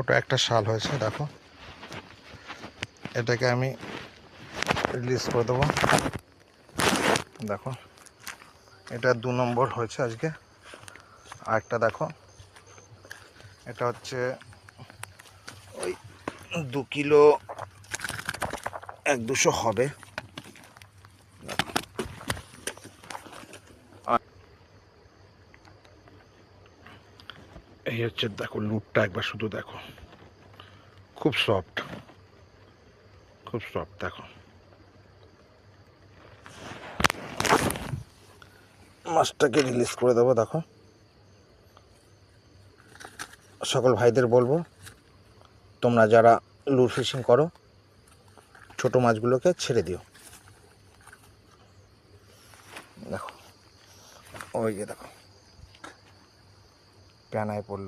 ছোট একটা শাল হয়েছে, দেখো এটাকে আমি রিলিজ করে দেবো। দেখো এটা 2 নম্বর হয়েছে আজকে। আরেকটা দেখো, এটা হচ্ছে ওই 2 কিলো 1-200 হবে। এই হচ্ছে দেখো লুটটা, একবার শুধু দেখো, খুব সফট, খুব সফট। দেখো মাছটাকে রিলিজ করে দেবো। দেখো সকল ভাইদের বলবো, তোমরা যারা লুর ফিশিং করো ছোট মাছগুলোকে ছেড়ে দিও। দেখো ওই যে দেখো প্যানায় পড়লো।